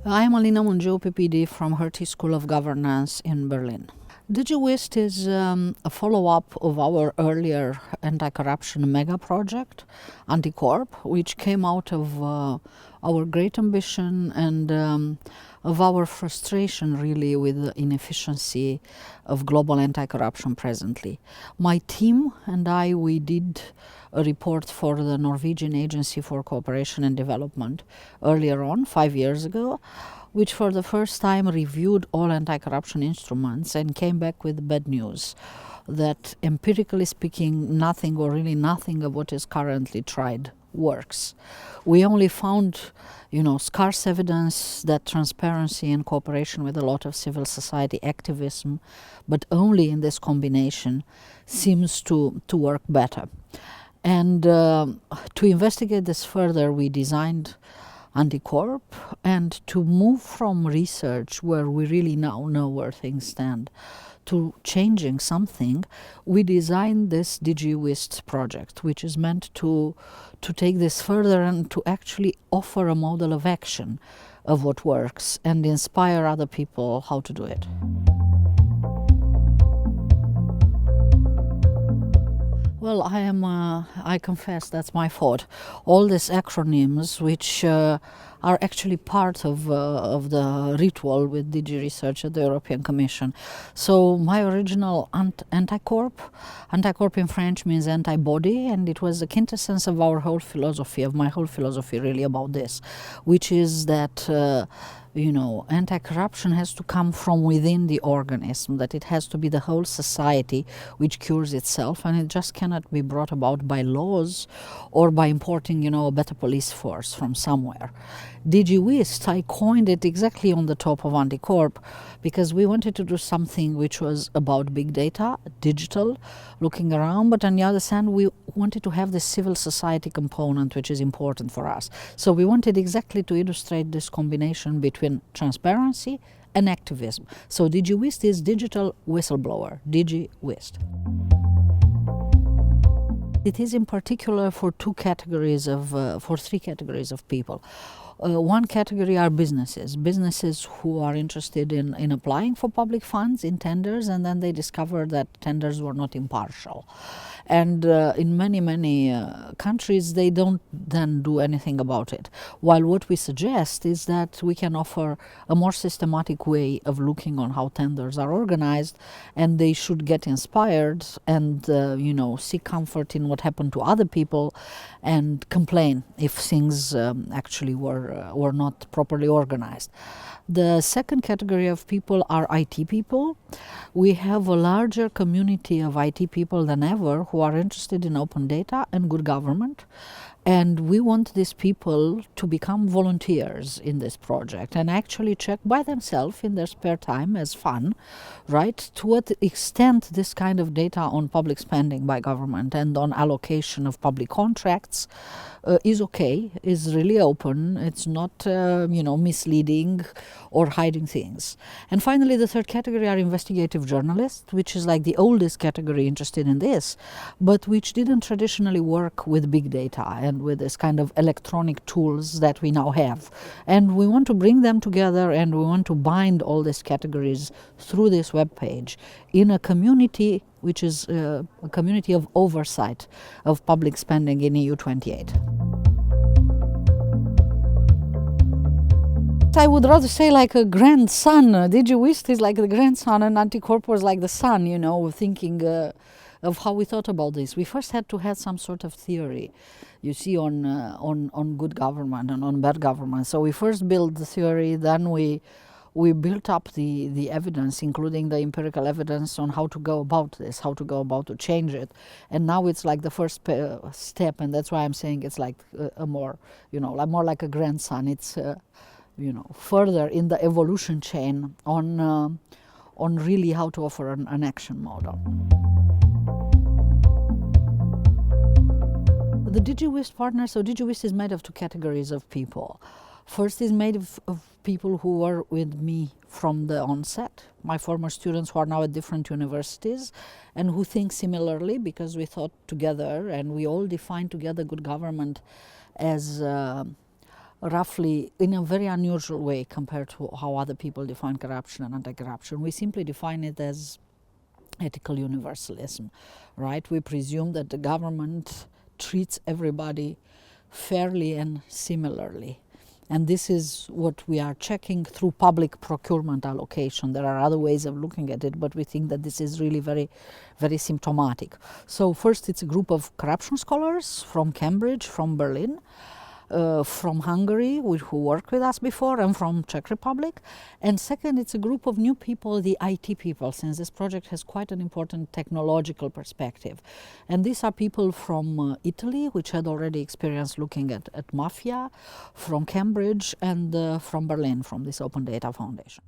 I'm Alina Mungiu-Pippidi from Hertie School of Governance in Berlin. DIGIWHIST is a follow-up of our earlier anti-corruption mega project, Anticorp, which came out of our great ambition and of our frustration really with the inefficiency of global anti-corruption presently. My team and I, we did a report for the Norwegian Agency for Cooperation and Development earlier on, 5 years ago, which for the first time reviewed all anti-corruption instruments and came back with bad news that, empirically speaking, nothing or really nothing of what is currently tried works. We only found, scarce evidence that transparency and cooperation with a lot of civil society activism, but only in this combination, seems to work better. And to investigate this further, we designed Anticorp, and to move from research where we really now know where things stand to changing something, we designed this DIGIWHIST project, which is meant to take this further and to actually offer a model of action of what works and inspire other people how to do it. Well, I confess that's my fault. All these acronyms, which are actually part of the ritual with DG Research at the European Commission. So my original Anticorp in French means antibody, and it was the quintessence of our whole philosophy, of my whole philosophy really about this, which is that anti-corruption has to come from within the organism, that it has to be the whole society which cures itself, and it just cannot be brought about by laws or by importing, a better police force from somewhere. DIGIWHIST, I coined it exactly on the top of Anticorp because we wanted to do something which was about big data, digital, looking around, but on the other hand, we wanted to have this civil society component, which is important for us. So we wanted exactly to illustrate this combination between transparency and activism. So DIGIWHIST is digital whistleblower, DIGIWHIST. It is in particular for three categories of people. One category are businesses who are interested in applying for public funds in tenders, and then they discover that tenders were not impartial. And in many countries, they don't then do anything about it. While what we suggest is that we can offer a more systematic way of looking on how tenders are organized, and they should get inspired and seek comfort in what happened to other people and complain if things actually were not properly organized. The second category of people are IT people. We have a larger community of IT people than ever who are interested in open data and good government. And we want these people to become volunteers in this project and actually check by themselves in their spare time as fun, right, to what extent this kind of data on public spending by government and on allocation of public contracts is okay, is really open, it's not, misleading or hiding things. And finally, the third category are investigative journalists, which is like the oldest category interested in this, but which didn't traditionally work with big data and with this kind of electronic tools that we now have. And we want to bring them together, and we want to bind all these categories through this web page in a community which is a community of oversight of public spending in EU 28. I would rather say like a grandson. DIGIWHIST is like the grandson, and Anticorp was like the son, thinking of how we thought about this. We first had to have some sort of theory, you see, on good government and on bad government. So we first built the theory, then we built up the evidence, including the empirical evidence on how to go about this, how to go about to change it. And now it's like the first step, and that's why I'm saying it's like more like a grandson. It's further in the evolution chain on really how to offer an action model. The DIGIWHIST partners, so DIGIWHIST is made of two categories of people. First is made of people who were with me from the onset, my former students who are now at different universities and who think similarly, because we thought together and we all defined together good government as roughly in a very unusual way compared to how other people define corruption and anti-corruption. We simply define it as ethical universalism, right? We presume that the government treats everybody fairly and similarly. And this is what we are checking through public procurement allocation. There are other ways of looking at it, but we think that this is really very, very symptomatic. So first, it's a group of corruption scholars from Cambridge, from Berlin, from Hungary, who worked with us before, and from Czech Republic. And second, it's a group of new people, the IT people, since this project has quite an important technological perspective. And these are people from Italy, which had already experience looking at mafia, from Cambridge, and from Berlin, from this Open Data Foundation.